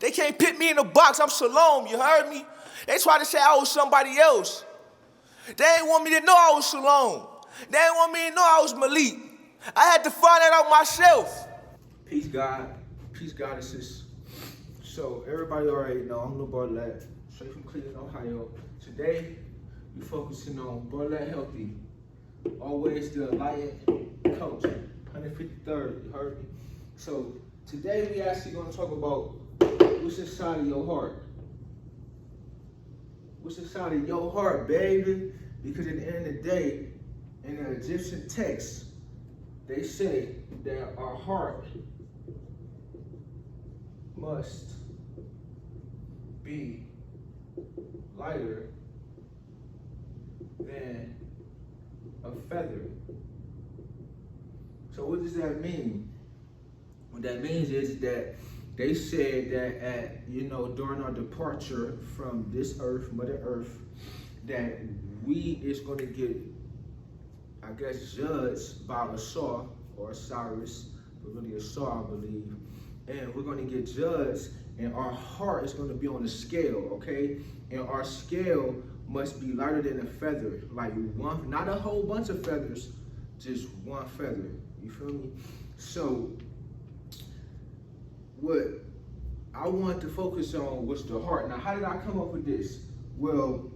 They can't put me in a box. I'm Shalom, you heard me? They tried to say I was somebody else. They ain't want me to know I was Shalom. They ain't want me to know I was Malik. I had to find that out myself. Peace, God. Peace, goddesses. So, everybody already know I'm Lil Bartlett, straight from Cleveland, Ohio. Today, we're focusing on Bartlett Healthy. Always the enlightened coach, 153rd, you heard me? So, today we actually going to talk about what's inside of your heart. What's inside of your heart, baby? Because at the end of the day, in the Egyptian text, they say that our heart must be lighter than a feather. So what does that mean? What that means is that they said that during our departure from this earth, Mother Earth, that we is going to get, I guess, judged by Asar or Osiris, but really Asar, I believe. And we're going to get judged, and our heart is going to be on the scale, okay? And our scale must be lighter than a feather, like one, not a whole bunch of feathers, just one feather. You feel me? So, what I wanted to focus on was the heart. Now, how did I come up with this? Well,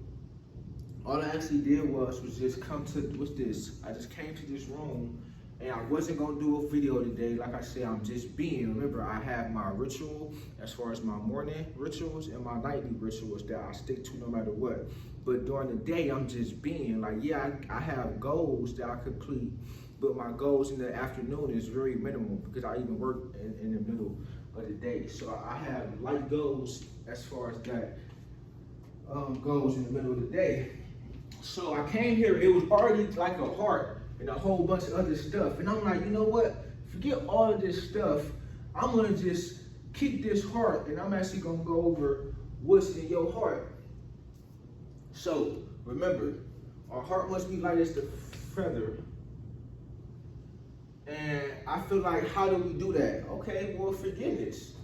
all I actually did was just come to, what's this? I just came to this room, and I wasn't gonna do a video today. Like I said, I'm just being. Remember, I have my ritual as far as my morning rituals and my nightly rituals that I stick to no matter what. But during the day, I'm just being. Like, yeah, I have goals that I complete, but my goals in the afternoon is very minimal because I even work in the middle of the day. So I have light goals as far as that goes in the middle of the day. So I came here, it was already like a heart and a whole bunch of other stuff. And I'm like, you know what? Forget all of this stuff. I'm gonna just keep this heart, and I'm actually gonna go over what's in your heart. So remember, our heart must be light as the feather. And I feel like, how do we do that? Okay, well, forgiveness.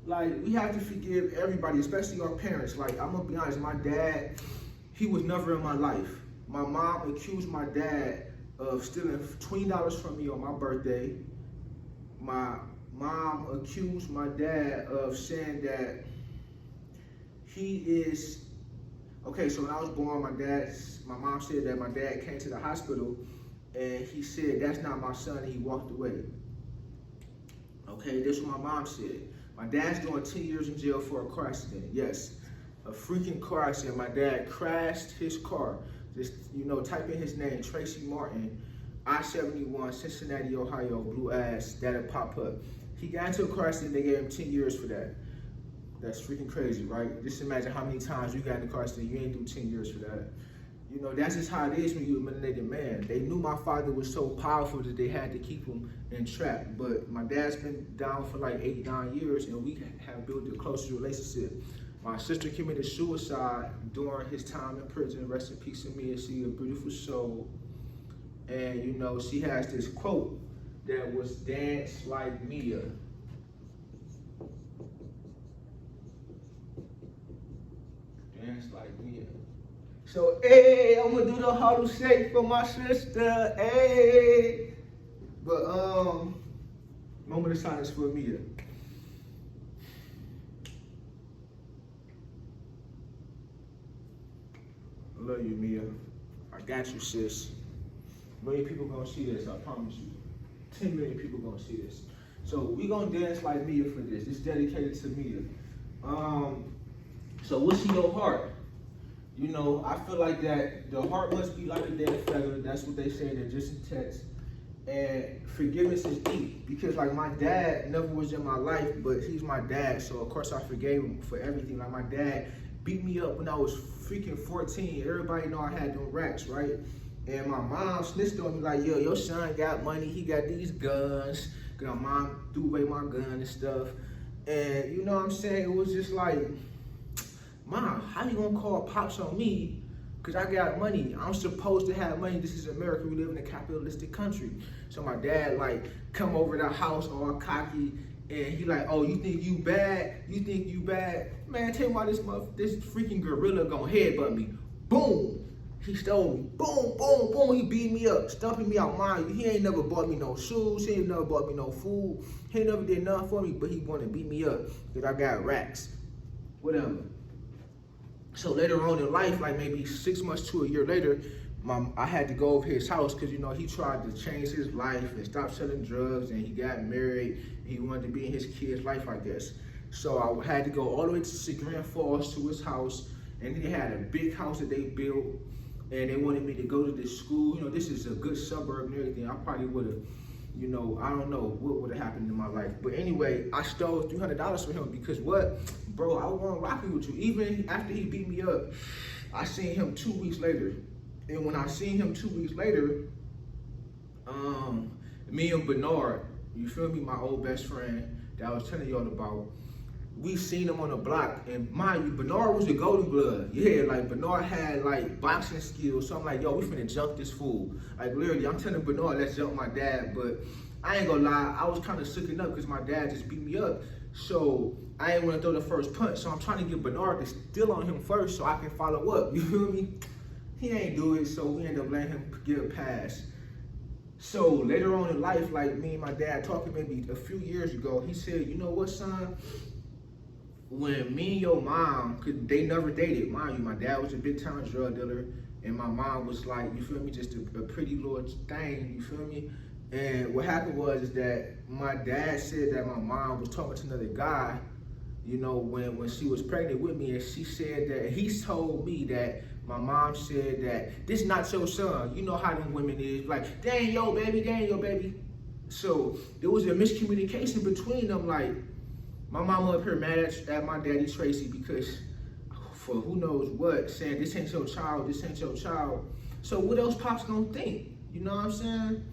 Like, we have to forgive everybody, especially our parents. Like, I'm gonna be honest, my dad, he was never in my life. My mom accused my dad of stealing $20 from me on my birthday. My mom accused my dad of saying that he is, okay, so when I was born, my mom said that my dad came to the hospital and he said, that's not my son, and he walked away. Okay, this is what my mom said. My dad's doing 10 years in jail for a car accident, yes. A freaking car accident. My dad crashed his car. Just, type in his name, Tracy Martin, I-71, Cincinnati, Ohio, blue ass, that'll pop up. He got into a car accident, they gave him 10 years for that. That's freaking crazy, right? Just imagine how many times you got in a car accident, you ain't do 10 years for that. That's just how it is when you're a melanated man. They knew my father was so powerful that they had to keep him entrapped. But my dad's been down for like 8, 9 years, and we have built a closer relationship. My sister committed suicide during his time in prison. Rest in peace to me, and she a beautiful soul. And she has this quote that was dance like Mia. Dance like Mia. So, hey, I'm gonna do the huddle shake for my sister, hey. But, moment of silence for Mia. I love you, Mia. I got you, sis. A million people gonna see this, I promise you. 10 million people gonna see this. So we gonna dance like Mia for this. It's dedicated to Mia. So what's in your heart? I feel like that the heart must be lighter than a feather. That's what they say in the Egyptian text. And forgiveness is deep because, like, my dad never was in my life, but he's my dad, so of course I forgave him for everything. Like, my dad beat me up when I was freaking 14. Everybody know I had them racks, right? And my mom snitched on me like, yo, your son got money, he got these guns. Cause my mom threw away my gun and stuff. And you know what I'm saying? It was just like, Mom, how you gonna call pops on me? Cause I got money. I'm supposed to have money. This is America. We live in a capitalistic country. So my dad come over the house all cocky And he like, oh, you think you bad? You think you bad? Man, tell me why this freaking gorilla gonna headbutt me. Boom! He stole me. Boom, boom, boom. He beat me up, stumping me out. Mind you, he ain't never bought me no shoes. He ain't never bought me no food. He ain't never did nothing for me, but he wanna beat me up because I got racks. Whatever. So later on in life, like maybe 6 months to a year later, I had to go over his house because, you know, he tried to change his life and stop selling drugs, and he got married. He wanted to be in his kid's life, I guess. So I had to go all the way to Grand Falls to his house, and he had a big house that they built, and they wanted me to go to this school. You know, this is a good suburb and everything. I probably would have, you know, I don't know what would have happened in my life. But anyway, I stole $300 from him because what? Bro, I wasn't rocking with you. Even after he beat me up, I seen him 2 weeks later. And when I seen him 2 weeks later, me and Bernard, you feel me, my old best friend that I was telling y'all about, we seen him on the block. And mind you, Bernard was a golden blood. Yeah, like Bernard had like boxing skills. So I'm like, yo, we finna jump this fool. Like literally, I'm telling Bernard, let's jump my dad. But I ain't gonna lie, I was kind of sooking up because my dad just beat me up. So I ain't wanna throw the first punch. So I'm trying to get Bernard to steal on him first so I can follow up. You feel me? He ain't do it, so we ended up letting him get a pass. So later on in life, like me and my dad talking maybe a few years ago, he said, you know what, son? When me and your mom, cause they never dated, mind you, my dad was a big time drug dealer, and my mom was like, you feel me, just a pretty little thing, you feel me? And what happened was is that my dad said that my mom was talking to another guy, you know, when she was pregnant with me, and she said that, he told me that my mom said that this not your son. You know how them women is, like, they ain't your baby, they ain't your baby. So there was a miscommunication between them. Like, my mama up here mad at my daddy Tracy because for who knows what, saying this ain't your child, this ain't your child. So what else Pops gonna think? You know what I'm saying?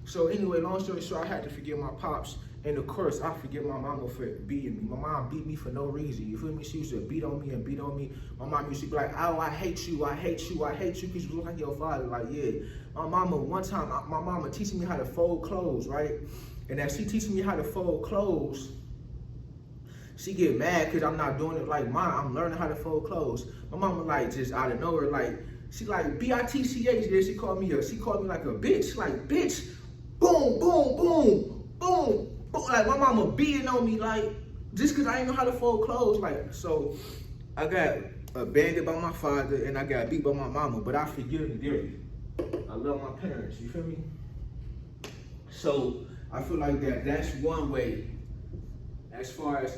So anyway, long story short, I had to forgive my Pops. And of course, I forgive my mama for beating me. My mom beat me for no reason. You feel me? She used to beat on me and beat on me. My mom used to be like, oh, I hate you, I hate you, I hate you, because you look like your father. Like, yeah. My mama, one time, my mama teaching me how to fold clothes, right? And as she teaching me how to fold clothes, she get mad because I'm not doing it like mine. I'm learning how to fold clothes. My mama, like, just out of nowhere, like, she like, B-I-T-C-H, there, she called me like a bitch. Like, bitch, boom, boom, boom, boom. Like, my mama beating on me, like, just because I ain't know how to fold clothes. Like, so I got abandoned by my father and I got beat by my mama, but I forgive them dearly. I love my parents, you feel me? So I feel like that's one way as far as,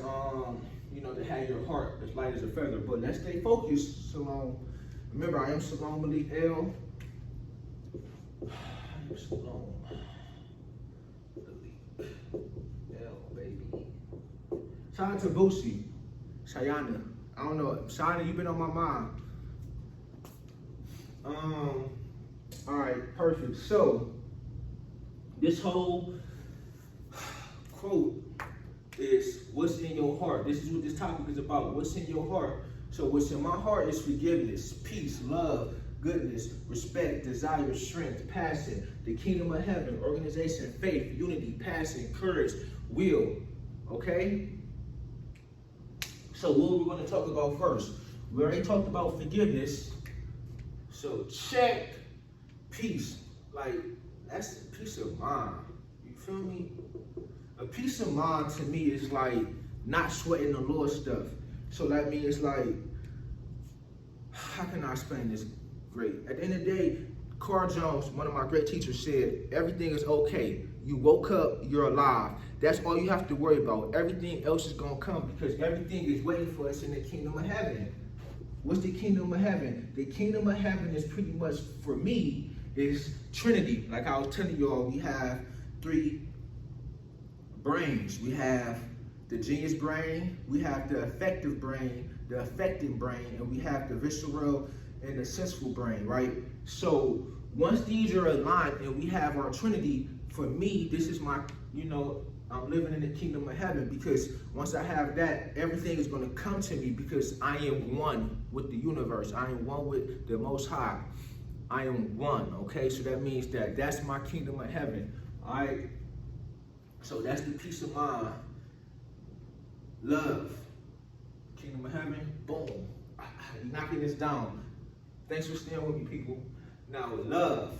you know, to have your heart as light as a feather. But let's stay focused. Salome. Remember, I am Salome Malik L. I am Salome. Shout out to Boosie, Shayana. I don't know, Shayana, you've been on my mind. All right, perfect. So this whole quote is what's in your heart. This is what this topic is about. What's in your heart? So what's in my heart is forgiveness, peace, love, goodness, respect, desire, strength, passion, the kingdom of heaven, organization, faith, unity, passion, courage, will. Okay? So what we're going to talk about first? We already talked about forgiveness. So check peace. Like, that's a peace of mind. You feel me? A peace of mind to me is like not sweating the Lord stuff. So that means like, how can I explain this great? At the end of the day, Carl Jones, one of my great teachers, said, everything is okay. You woke up, you're alive. That's all you have to worry about. Everything else is going to come because everything is waiting for us in the kingdom of heaven. What's the kingdom of heaven? The kingdom of heaven is pretty much, for me, is Trinity. Like I was telling y'all, we have 3 brains. We have the genius brain, we have the affective brain, the affecting brain, and we have the visceral and the senseful brain, right? So once these are aligned and we have our Trinity, for me, this is my, you know, I'm living in the kingdom of heaven because once I have that, everything is going to come to me because I am one with the universe. I am one with the Most High. I am one, okay? So that means that's my kingdom of heaven, all right? So that's the peace of mind Love. Kingdom of heaven, boom. You're knocking this down. Thanks for staying with me, people. Now, love.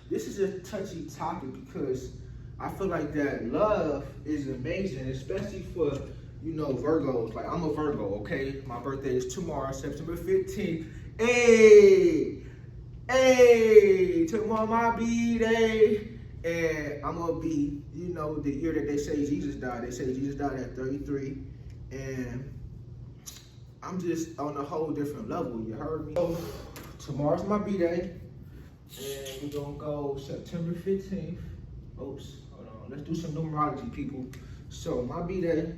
This is a touchy topic because I feel like that love is amazing, especially for, Virgos. Like, I'm a Virgo, okay? My birthday is tomorrow, September 15th. Hey, tomorrow my B-Day. And I'm going to be, the year that they say Jesus died. They say Jesus died at 33. And I'm just on a whole different level, you heard me? So, tomorrow's my B-Day. And we're going to go September 15th. Oops, hold on. Let's do some numerology, people. So, my B-Day.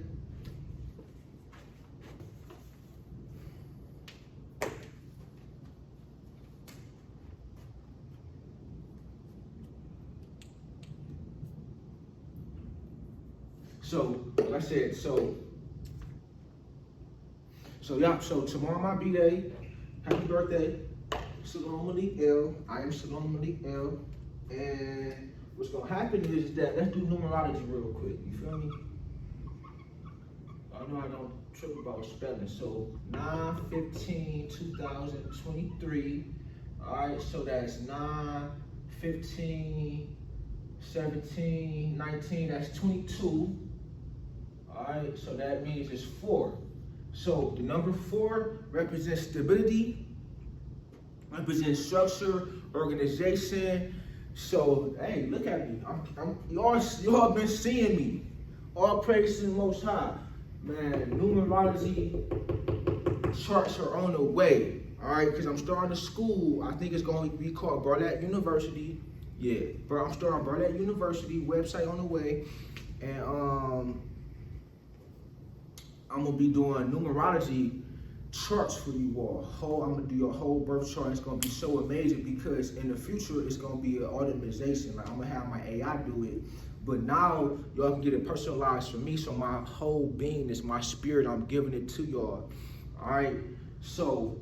So, like I said, so tomorrow my B-Day. Happy birthday. Shalom Malik L. I am Shalom Malik L. And what's gonna happen is that let's do numerology real quick. You feel me? I know I don't trip about spelling. So 9/15/2023. Alright, so that's 9/15/17/19, that's 22. Alright, so that means it's 4. So the number 4 represents stability, represents structure, organization. So hey, look at me. Y'all been seeing me. All praise to the Most High. Man, numerology charts are on the way. Alright, because I'm starting a school. I think it's going to be called Barlett University. Yeah, bro, I'm starting Barlett University, website on the way. And I'm going to be doing numerology charts for you all. I'm going to do your whole birth chart. It's going to be so amazing because in the future, it's going to be an automation. Like, I'm going to have my AI do it. But now, y'all can get it personalized for me. So my whole being is my spirit. I'm giving it to y'all. All right? So,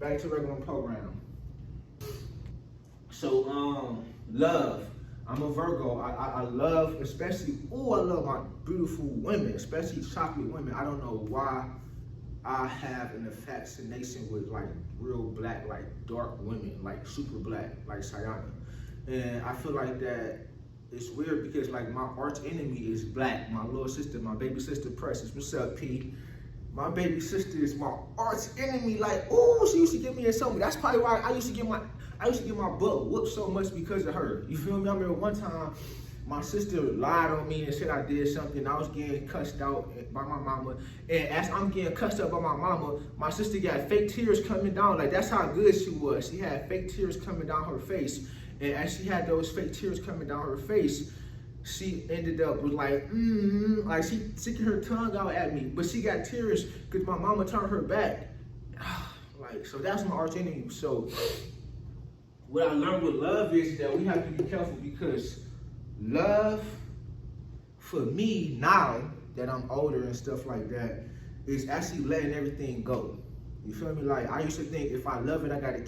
back to regular program. So, love. I'm a Virgo. I love, especially, I love my beautiful women, especially chocolate women. I don't know why I have an fascination with like real black, like dark women, like super black, like Sayana. And I feel like that it's weird because like my arch enemy is black. My little sister, my baby sister Precious. What's up, P? My baby sister is my arch enemy. Like, she used to get me in something. That's probably why I used to get my butt whooped so much because of her. You feel me? I remember one time my sister lied on me and said I did something. I was getting cussed out by my mama. And as I'm getting cussed out by my mama, my sister got fake tears coming down. Like, that's how good she was. She had fake tears coming down her face. And as she had those fake tears coming down her face, she ended up with like she sticking her tongue out at me. But she got tears because my mama turned her back. Like, so that's my arch enemy. So what I learned with love is that we have to be careful because love, for me now that I'm older and stuff like that, is actually letting everything go. You feel me? Like, I used to think if I love it, I gotta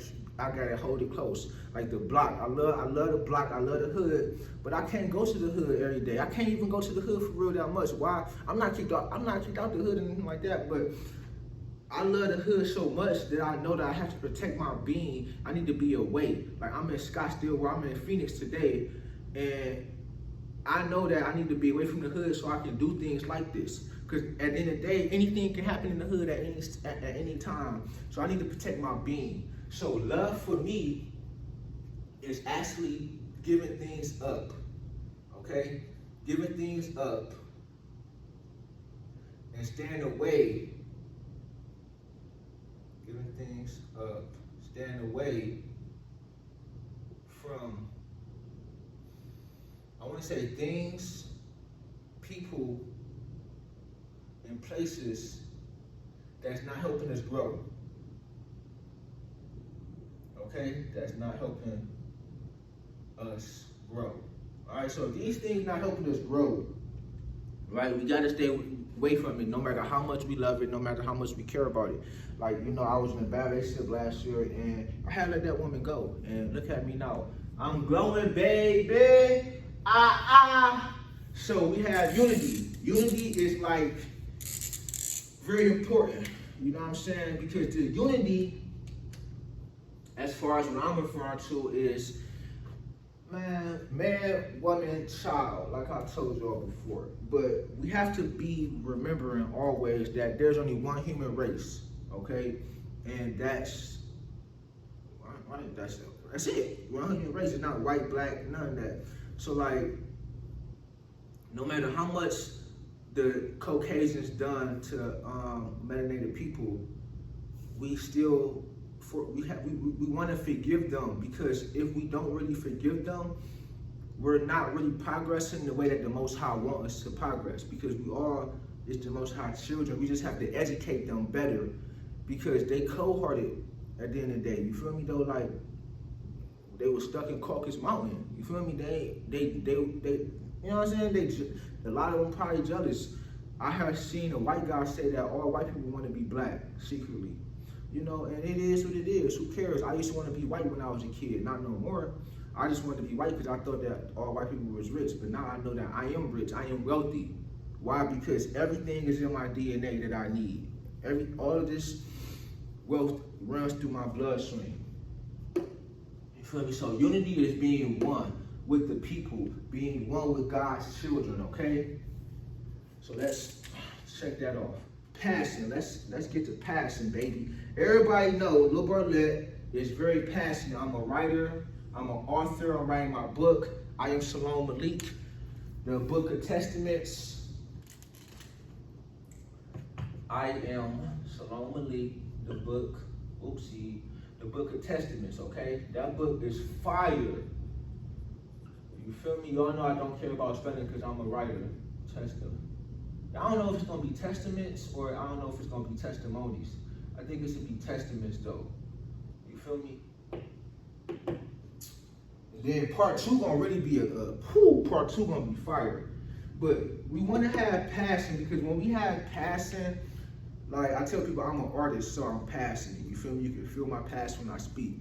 hold it close. Like the block, I love the block, I love the hood, but I can't go to the hood every day. I can't even go to the hood for real that much. Why? I'm not kicked out the hood and anything like that, but I love the hood so much that I know that I have to protect my being. I need to be away. Like, I'm in Scottsdale, where I'm in Phoenix today, and I know that I need to be away from the hood so I can do things like this. Because at the end of the day, anything can happen in the hood at any time. So I need to protect my being. So love for me is actually giving things up. Okay? Giving things up and staying away. Giving things up. Staying away from, I want to say, things, people, and places that's not helping us grow. Okay? That's not helping us grow. Alright, so if these things not helping us grow, right, we gotta stay away from it no matter how much we love it, no matter how much we care about it. Like, I was in a bad relationship last year and I had to let that woman go. And look at me now. I'm glowing, baby. So we have unity. Unity is like very important. You know what I'm saying? Because the unity, as far as what I'm referring to, is man, woman, child, like I told y'all before. But we have to be remembering always that there's only one human race, okay? And that's it. One human race is not white, black, none of that. So like, no matter how much the Caucasians done to melanated people, we still we want to forgive them, because if we don't really forgive them, we're not really progressing the way that the Most High wants us to progress, because we all is the Most High children. We just have to educate them better, because they cold-hearted at the end of the day. You feel me though? Like, they were stuck in Caucasus Mountain. You feel me? They you know what I'm saying? A lot of them probably jealous. I have seen a white guy say that all white people want to be black secretly. You know, and it is what it is. Who cares? I used to want to be white when I was a kid, not no more. I just wanted to be white because I thought that all white people was rich. But now I know that I am rich. I am wealthy. Why? Because everything is in my DNA that I need. All of this wealth runs through my bloodstream. You feel me? So unity is being one with the people, being one with God's children, okay? So let's check that off. Passion. Let's get to passion, baby. Everybody know Lil Bartlett is very passionate. I'm a writer. I'm an author. I'm writing my book. I am Shalom Malik, the Book of Testaments. I am Shalom Malik, the Book of Testaments, okay? That book is fire. You feel me? Y'all know I don't care about spelling because I'm a writer. Testament. I don't know if it's going to be testaments or I don't know if it's going to be testimonies. I think it should be testaments though. You feel me? And then part 2 going to really be part 2 going to be fire. But we want to have passion, because when we have passion, like I tell people I'm an artist, so I'm passionate. You feel me? You can feel my passion when I speak.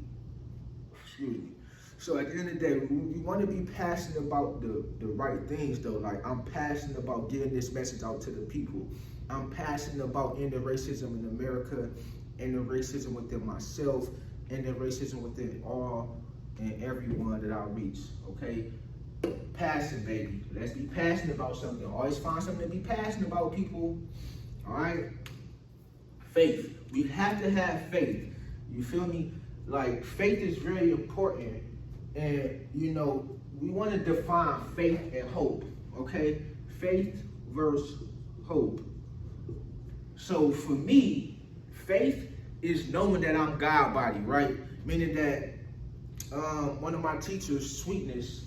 Excuse me. So at the end of the day, we want to be passionate about the right things though. Like, I'm passionate about getting this message out to the people. I'm passionate about ending racism in America, ending racism within myself, ending racism within all and everyone that I reach, okay? Passion, baby. Let's be passionate about something. Always find something to be passionate about, people, all right? Faith. We have to have faith. You feel me? Like, faith is very important. And, you know, we want to define faith and hope, okay? Faith versus hope. So for me, faith is knowing that I'm God body, right? Meaning that one of my teachers, Sweetness,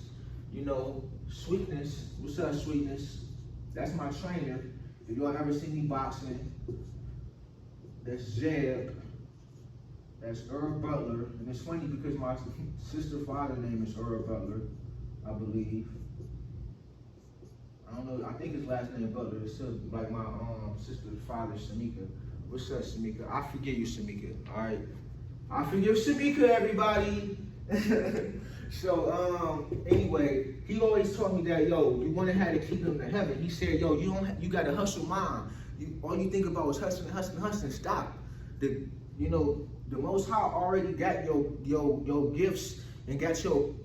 you know, Sweetness, what's up, Sweetness? That's my trainer. If y'all ever seen me boxing, that's Jeb. That's Earl Butler, and it's funny because my sister's father's name is Earl Butler, I believe. I don't know, I think his last name Butler. It's still like my sister's father, Shamika. What's up, Shamika? I forgive you, Shamika, all right? I forgive Shamika, everybody. So, anyway, he always told me that, yo, you want to have the kingdom of heaven. He said, yo, you got to hustle mine. All you think about is hustling. Stop. You know, the Most High already got your gifts and got your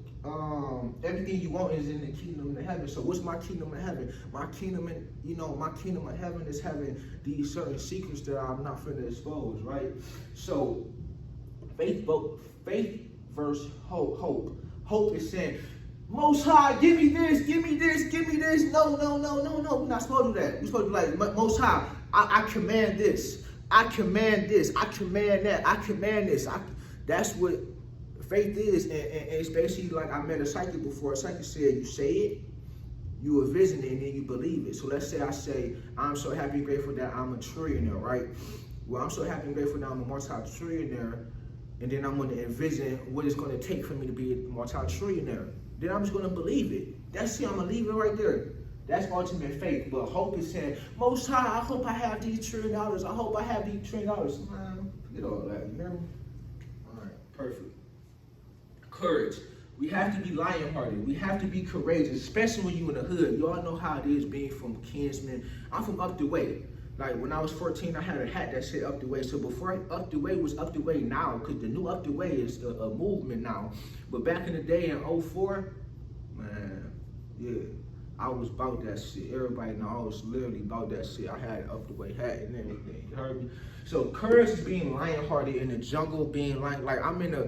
everything you want is in the kingdom of heaven. So what's my kingdom of heaven? My kingdom of heaven is having these certain secrets that I'm not finna expose, right? So faith versus hope. Hope is saying, Most High, give me this. No. We're not supposed to do that. We're supposed to be like, Most High, I command this. I command this. I command that. I command this. That's what faith is. And it's basically like, I met a psychic before. A psychic said, you say it, you envision it, and then you believe it. So let's say I say, I'm so happy and grateful that I'm a trillionaire, right? Well, I'm so happy and grateful that I'm a multi-trillionaire. And then I'm going to envision what it's going to take for me to be a multi-trillionaire. Then I'm just going to believe it. That's it. I'm going to leave it right there. That's ultimate faith. But hope is saying, Most High, I hope I have these $1 trillion. I hope I have these $1 trillion. Man, forget all that. You hear me? All right, perfect. Courage. We have to be lion-hearted. We have to be courageous, especially when you in the hood. Y'all know how it is being from Kinsman. I'm from up the way. Like when I was 14, I had a hat that said up the way. So before up the way was up the way now, because the new up the way is a movement now. But back in the day in '04, man, yeah, I was about that shit. Everybody know I was literally about that shit. I had an up the way hat and everything. You heard me? So courage is being lion-hearted in the jungle, being like I'm in a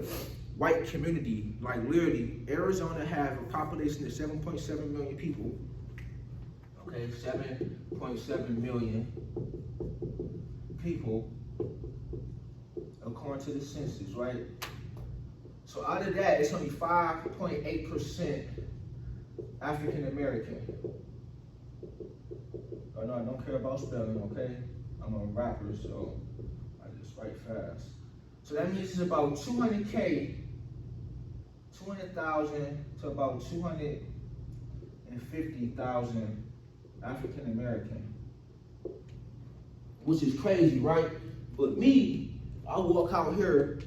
white community. Like literally, Arizona have a population of 7.7 million people. Okay, 7.7 million people, according to the census, right? So out of that, it's only 5.8% African American. Oh no, I don't care about spelling, okay? I'm a rapper, so I just write fast. So that means it's about 200,000 to about 250,000 African American, which is crazy, right? But me, I walk out here,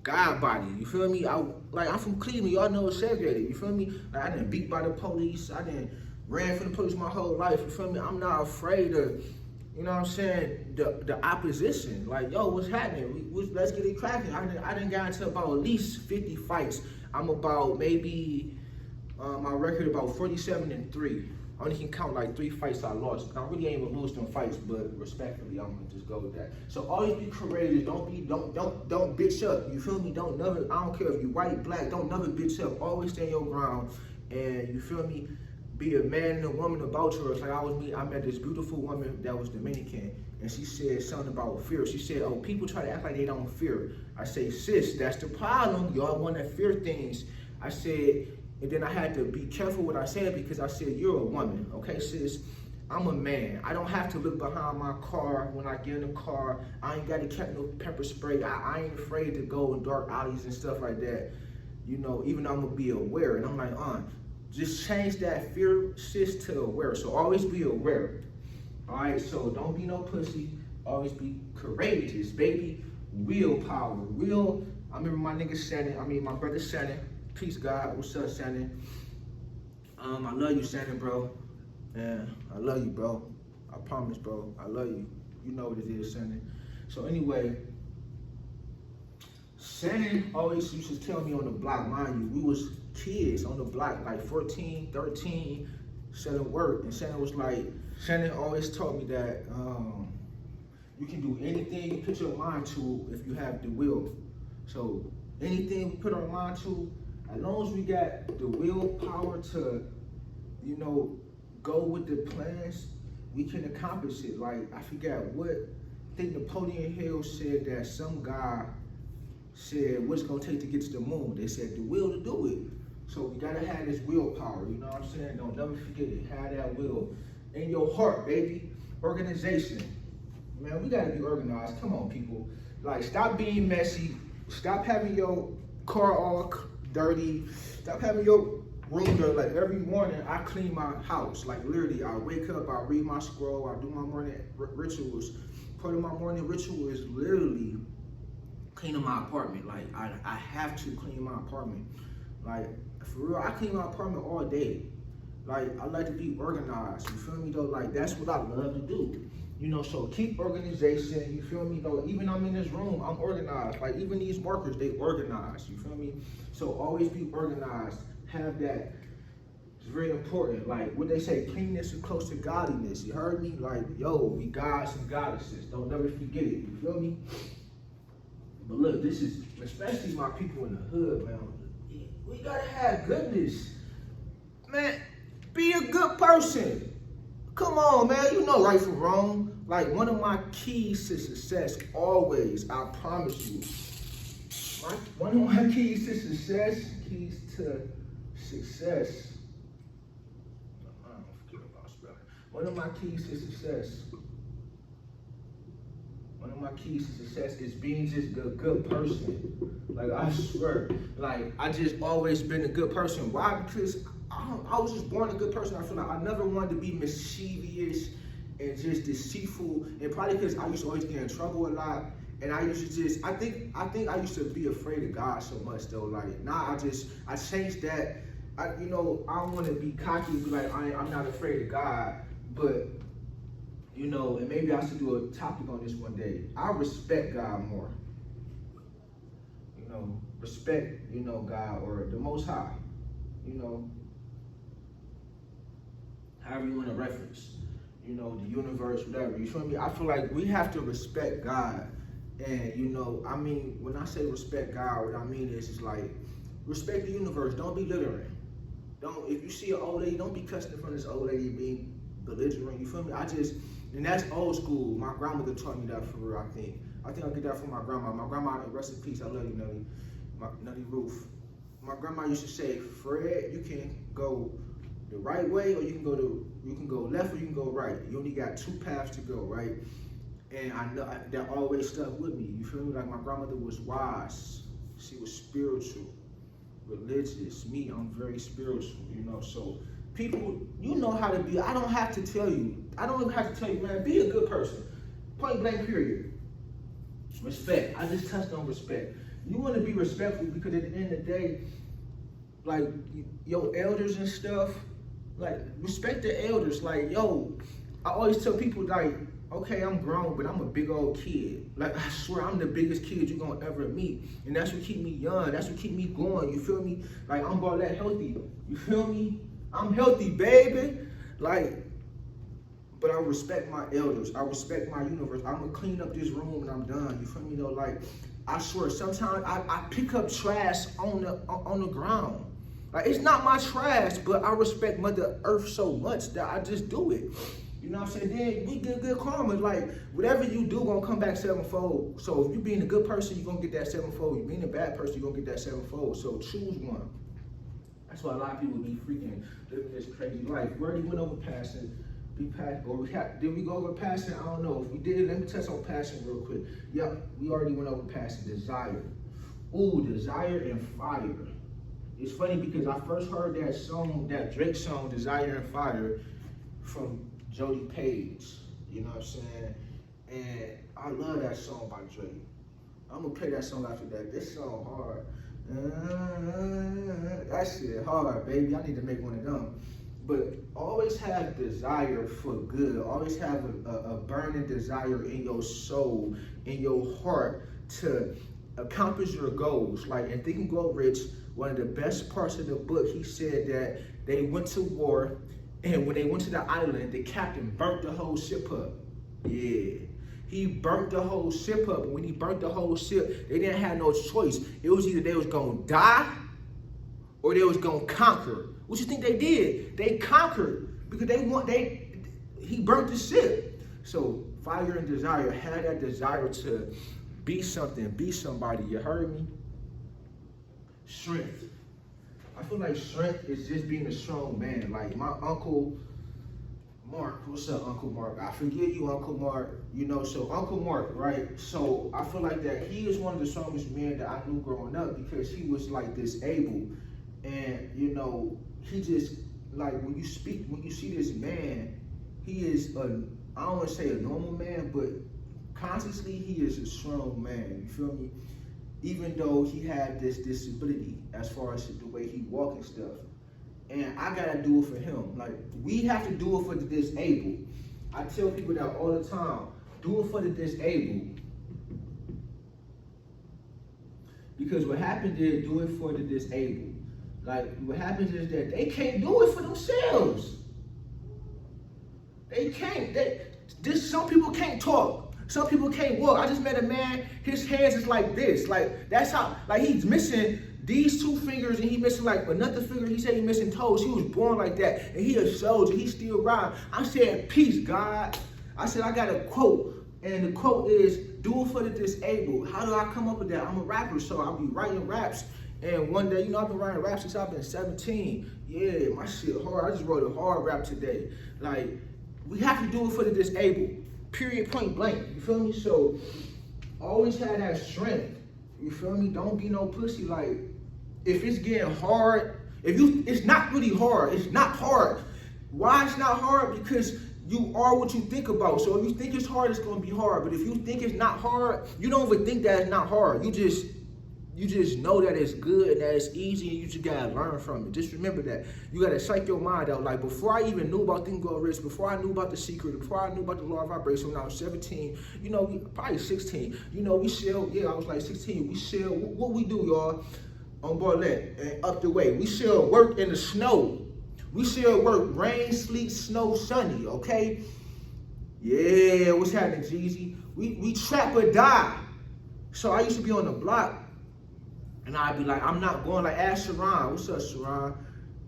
God body, you feel me? I'm from Cleveland, y'all know it's segregated, you feel me? Like, I didn't beat by the police, I didn't ran from the police my whole life, you feel me? I'm not afraid of, you know what I'm saying, the opposition. Like, yo, what's happening? Let's get it cracking. I done got into about at least 50 fights. I'm about maybe, my record about 47-3. I only can count like 3 fights I lost. I really ain't gonna lose them fights, but respectfully, I'm gonna just go with that. So always be courageous. Don't bitch up. You feel me? Don't never. I don't care if you white, black. Don't never bitch up. Always stand your ground, and you feel me? Be a man and a woman about yours. Like I met this beautiful woman that was Dominican, and she said something about fear. She said, "Oh, people try to act like they don't fear." I say, "Sis, that's the problem. Y'all want to fear things." I said. And then I had to be careful what I said because I said, you're a woman, okay, sis? I'm a man. I don't have to look behind my car when I get in the car. I ain't got to catch no pepper spray. I ain't afraid to go in dark alleys and stuff like that. You know, even though I'm going to be aware. And I'm like, just change that fear, sis, to aware. So always be aware. All right, so don't be no pussy. Always be courageous, baby. Willpower. I remember my nigga my brother Shannon. Peace, God. What's up, Shannon? I love you, Shannon, bro. Yeah, I love you, bro. I promise, bro. I love you. You know what it is, Shannon. So anyway, Shannon always used to tell me on the block, mind you, we was kids on the block, like 14, 13, selling work. And Shannon always taught me that you can do anything you put your mind to if you have the will. So anything we put our mind to, as long as we got the willpower to, you know, go with the plans, we can accomplish it. Like, I forgot what, I think Napoleon Hill said that some guy said, what's gonna take to get to the moon? They said the will to do it. So we gotta have this willpower, you know what I'm saying? Don't never forget it, have that will in your heart, baby. Organization. Man, we gotta be organized. Come on, people. Like, stop being messy. Stop having your car all dirty. Stop having your room dirty. Like every morning, I clean my house. Like literally, I wake up, I read my scroll, I do my morning rituals. Part of my morning ritual is literally cleaning my apartment. Like I have to clean my apartment. Like for real, I clean my apartment all day. Like I like to be organized. You feel me though? Like that's what I love to do. You know, so keep organization, you feel me though? Even I'm in this room, I'm organized. Like even these workers, they organized, you feel me? So always be organized, have that. It's very important. Like what they say, cleanness is close to godliness. You heard me? Like, yo, we gods and goddesses. Don't never forget it, you feel me? But look, this is, especially my people in the hood, man. We gotta have goodness. Man, be a good person. Come on, man, you know right from wrong. Like one of my keys to success, always, I promise you. One of my keys to success, I don't forget about spelling. One of my keys to success is being just a good person. Like I swear, like I just always been a good person. Why? Because I was just born a good person. I feel like I never wanted to be mischievous and just deceitful. And probably because I used to always get in trouble a lot. And I used to just, I think I used to be afraid of God so much though. Like now I changed that. I don't want to be cocky and be like, I'm not afraid of God, but and maybe I should do a topic on this one day. I respect God more. Respect, God or the Most High. However you want to reference, the universe, whatever. You feel me? I feel like we have to respect God. And, when I say respect God, what I mean is it's like, respect the universe. Don't be littering. If you see an old lady, don't be cussing in front of this old lady being belligerent. You feel me? And that's old school. My grandmother taught me that for real, I think. I think I'll get that from my grandma. My grandma, rest in peace, I love you, Nelly. Nelly Roof. My grandma used to say, Fred, you can go the right way, or you can go left, or you can go right. You only got two paths to go, right? And I know that always stuck with me. You feel me? Like my grandmother was wise. She was spiritual, religious. Me, I'm very spiritual, So people, how to be. I don't have to tell you. Man, be a good person. Point blank, period. Respect. I just touched on respect. You want to be respectful because at the end of the day, like your elders and stuff, like respect the elders. Like, I always tell people like, okay, I'm grown, but I'm a big old kid. Like, I swear I'm the biggest kid you're gonna ever meet. And that's what keep me young. That's what keep me going. You feel me? Like, I'm all that healthy. You feel me? I'm healthy, baby. Like, but I respect my elders. I respect my universe. I'm gonna clean up this room and I'm done. You feel me though? Like, I swear, sometimes I pick up trash on the ground. Like, it's not my trash, but I respect Mother Earth so much that I just do it. You know what I'm saying? Then we get good karma. Like, whatever you do gonna come back sevenfold. So if you being a good person, you're gonna get that sevenfold. You being a bad person, you're gonna get that sevenfold. So choose one. That's why a lot of people be freaking living this crazy life. We already went over passion. Did we go over passion? I don't know. If we did, let me touch on passion real quick. Yep, we already went over passion. Desire. Ooh, desire and fire. It's funny because I first heard that song, that Drake song, Desire and Fire, from Jody Page. You know what I'm saying? And I love that song by Drake. I'm gonna play that song after that. This song hard. That shit hard, baby. I need to make one of them. But always have desire for good. Always have a burning desire in your soul, in your heart to accomplish your goals. Like in Think and Grow Rich, one of the best parts of the book, he said that they went to war, and when they went to the island, the captain burnt the whole ship up. Yeah. He burnt the whole ship up. And when he burnt the whole ship, they didn't have no choice. It was either they was going to die or they was going to conquer. What you think they did? They conquered because he burnt the ship. So fire and desire, have that desire to be something, be somebody. You heard me? Strength. I feel like strength is just being a strong man. Like my Uncle Mark, what's up, Uncle Mark? I forgive you, Uncle Mark. So Uncle Mark, right? So I feel like that he is one of the strongest men that I knew growing up because he was like disabled. And, he just, like when you see this man, he is I don't want to say a normal man, but consciously he is a strong man. You feel me? Even though he had this disability as far as the way he walk and stuff. And I gotta do it for him. Like, we have to do it for the disabled. I tell people that all the time. Do it for the disabled. Because what happens is, do it for the disabled. Like, what happens is that they can't do it for themselves. They can't. Some people can't talk. Some people can't walk. I just met a man, his hands is like this. Like, that's how, like, he's missing these two fingers and he missing like another finger. He said he missing toes. He was born like that. And he a soldier. He still ride. I said, peace, God. I said, I got a quote. And the quote is, do it for the disabled. How do I come up with that? I'm a rapper, so I'll be writing raps. And one day, I've been writing raps since I've been 17. Yeah, my shit hard. I just wrote a hard rap today. Like, we have to do it for the disabled. Period, point blank. You feel me? So, always have that strength. You feel me? Don't be no pussy. Like, if it's getting hard, it's not really hard. It's not hard. Why it's not hard? Because You are what you think about. So if you think it's hard, it's gonna be hard. But if you think it's not hard, you don't even think that it's not hard. You just know that it's good and that it's easy, and you just gotta learn from it. Just remember that. You gotta psych your mind out. Like, before I even knew about Think Grow Rich, before I knew about The Secret, before I knew about the law of vibration when I was 17, probably 16, we sell, I was like 16, we sell, what we do, y'all, on Barlett and up the way. We sell work in the snow. We sell work, rain, sleet, snow, sunny, okay? Yeah, what's happening, Jeezy? We trap or die. So I used to be on the block, and I'd be like, I'm not going, like, ask Sharon. What's up, Sharon?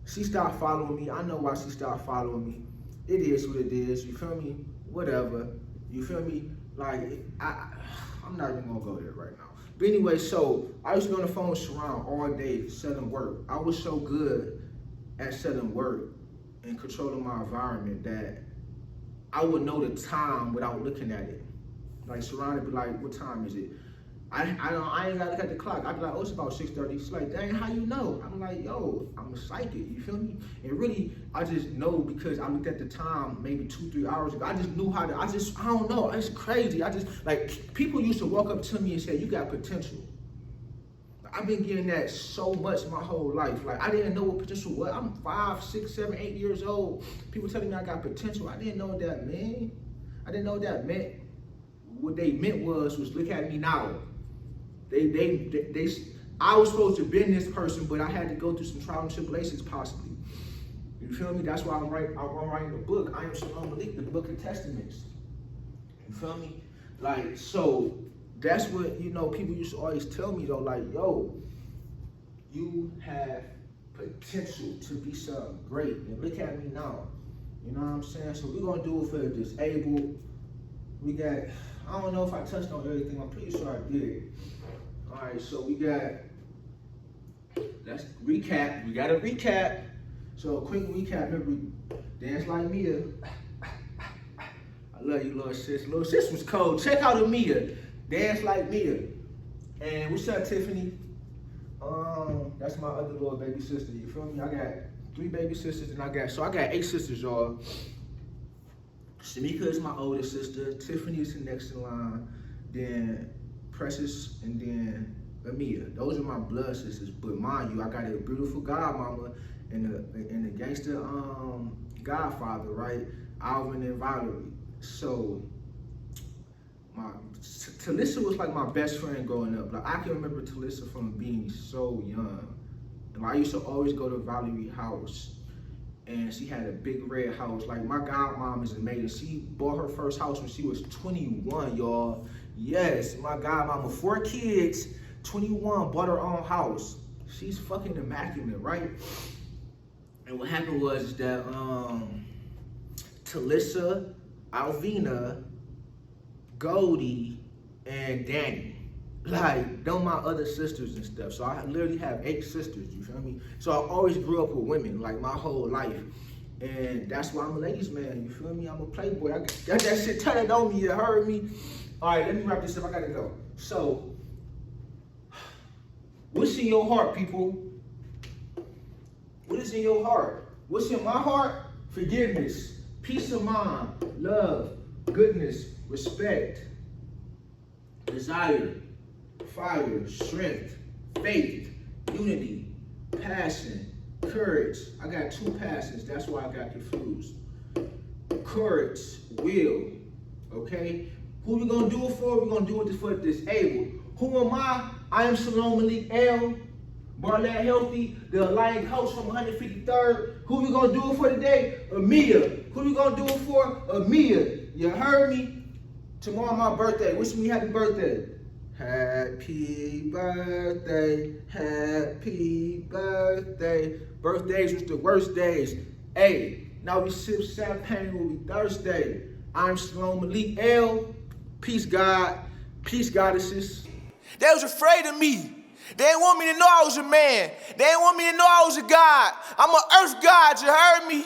She stopped following me. I know why she stopped following me. It is what it is, you feel me? Whatever, you feel me? Like, I'm not even gonna go there right now. But anyway, so I used to be on the phone with Sharon all day selling work. I was so good at selling work and controlling my environment that I would know the time without looking at it. Like, Sharon would be like, what time is it? I ain't gotta look at the clock. I'd be like, oh, it's about 6:30. She's like, dang, how you know? I'm like, yo, I'm a psychic, you feel me? And really, I just know because I looked at the time maybe 2-3 hours ago. I just knew how to, I don't know, it's crazy. Like, people used to walk up to me and say, you got potential. I've been getting that so much my whole life. Like, I didn't know what potential was. I'm 5, 6, 7, 8 years old. People telling me I got potential. I didn't know what that meant. I didn't know what that meant. What they meant was look at me now. I was supposed to have been this person, but I had to go through some trials and tribulations possibly. You feel me? That's why I'm writing the book. I am Shalom Malik, the book of testaments. You feel me? Like, so that's what, people used to always tell me though, like, yo, you have potential to be something great. And look at me now. You know what I'm saying? So we're gonna do it for the disabled. We got, I don't know if I touched on everything. I'm pretty sure I did. All right, so let's recap. We gotta recap. So a quick recap, remember, dance like Mia. I love you, little sis. Little sis was cold. Check out Mia. Dance like Mia. And what's up, Tiffany? That's my other little baby sister. You feel me? I got 3 baby sisters, and I got 8 sisters, y'all. Shamika is my oldest sister. Tiffany is the next in line. Then Precious, and then Amia. Those are my blood sisters. But mind you, I got a beautiful godmama and a gangster godfather, right? Alvin and Valerie. So Talissa was like my best friend growing up. Like, I can remember Talissa from being so young. And I used to always go to Valerie's house. And she had a big red house. Like, my godmom is amazing. She bought her first house when she was 21, y'all. Yes, my godmama, 4 kids, 21, bought her own house. She's fucking immaculate, right? And what happened was that Talissa, Alvina, Goldie, and Danny, like, they're my other sisters and stuff. So I literally have 8 sisters, you feel me? So I always grew up with women, like, my whole life. And that's why I'm a ladies' man, you feel me? I'm a playboy. I got that shit tatted on me, you heard me? All right, let me wrap this up, I gotta go. So, what's in your heart, people? What is in your heart? What's in my heart? Forgiveness, peace of mind, love, goodness, respect, desire, fire, strength, faith, unity, passion, courage. I got 2 passions, that's why I got confused. Courage, will, okay? Who we gonna do it for? We're gonna do it for the disabled. Who am I? I am Shalom Malik L. Barlett Healthy, the Enlightened coach from 153rd. Who we gonna do it for today? Amia. Who we gonna do it for? Amia. You heard me? Tomorrow my birthday. Wish me happy birthday. Happy birthday. Happy birthday. Birthdays was the worst days. Hey, now we sip champagne when we Thursday. I'm Shalom Malik L. Peace, God. Peace, goddesses. They was afraid of me. They didn't want me to know I was a man. They didn't want me to know I was a God. I'm an earth God, you heard me?